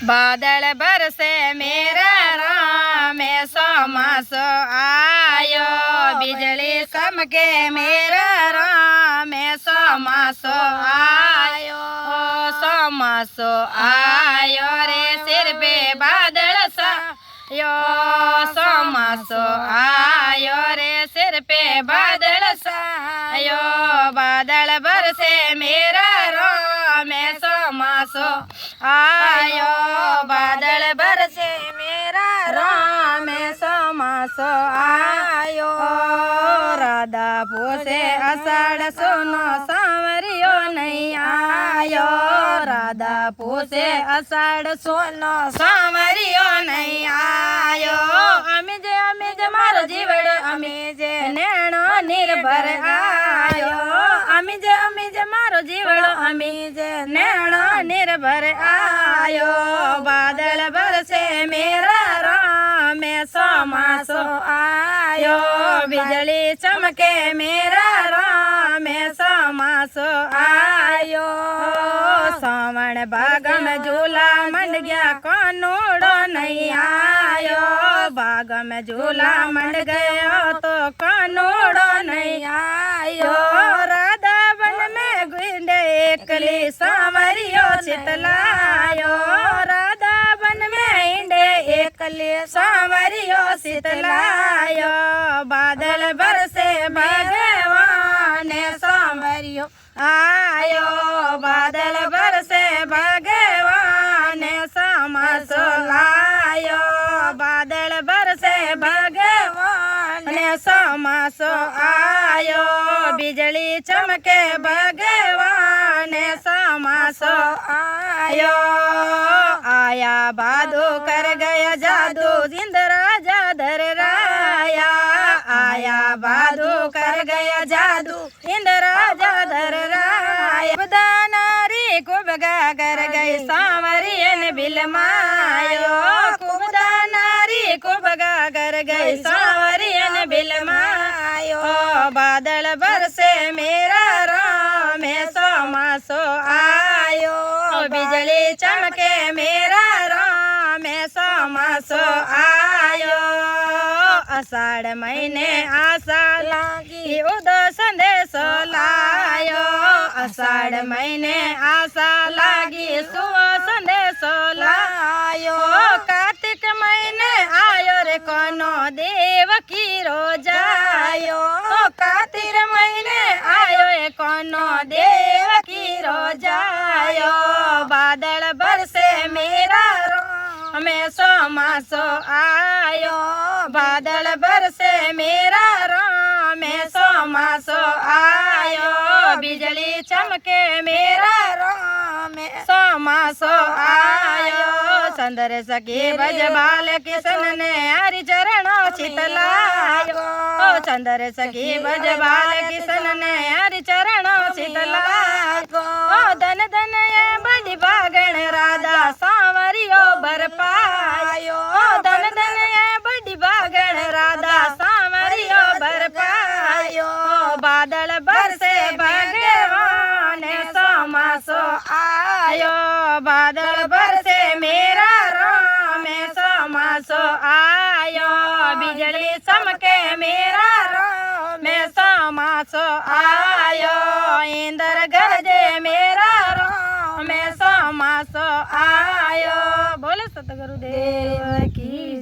बादल बरसे मेरा राम सोमासो आयो बिजली चमके मेरा राम सोमासो आयो सोमासो आयो रे सिर पे बादल सायो सोमासो आयो रे सिर पे बादल सायो बादल बरसे मेरा राम सोमासो आयो बादल बरसे मेरा राम सोमासो आयो राधा पोसे अषाढ़ सोनो सांवरियो नहीं आयो राधा पोसे अषाढ़ सोनो सांवरियो नहीं आयो अमीज मारो जीवड़ अमीज नैणो निर्भर आयो अमीज मारो जीवड़ अमीज नैणो निर्भर आयो बादल बरसे मेरा राम सोमासो आयो बिजली चमके मेरा राम सोमासो आयो सावण बाग में झूला मंड गया कानूड़ो नहीं आयो बाग में झूला मंड गयो तो कानूड़ो नहीं आयो राधा वन में गुंडे एकली सांवरियो चितलायो राधा वन में इंडे एकली सांवरियो चितलायो बादल बरसे भगवान सांवरियो आयो बादल बरसे भगवान सोमासो लायो बादल बरसे भगवान सोमासो आयो बिजली चमके भगवान सोमासो आयो आया बादू कर गया जादू जिंदरा जादर राया आया बादू कर गया जादू इंदरा जादर राया नारी कुबगा कर गई सांवरियन बिलमायो कुबदा नारी कुबगा कर गई सांवरियन बिलमायो बादल बरसे मेरा राम सोमासो आयो बिजली चमके मेरा राम सोमासो आयो अषाढ़ महीने आशा लागी उदो संदेशो लायो अषाढ़ महीने आशा लागी सुओ संदेशो लायो कार्तिक महीने आयो रे कोनो देव की रोजायो कार्तिक महीने आयो रे कोनो देव की रोजायो बादल बरसे मेरा राम सोमासो आयो बादल बरसे मेरा राम सोमासो आयो बिजली चमके मेरा राम सोमासो आयो संदर सखी बज बाल किशन ने हरि चरणों चितलायो चंदर सखी बज बाल किशन ने हरि चरणों चितलायो धन धन ये बड़ी बागण राधा सांवरियो भर पायो धन धन ये बड़ी बागण राधा सांवरियो भर पायो बादल बरसे भगवान सोमासो आयो बादल बरसे मेरा राम सोमासो आयो बिजली चमके मेरा राम सोमासो आयो इंद्र गरजे मेरा राम सोमासो आयो बोले सतगुरुदेव की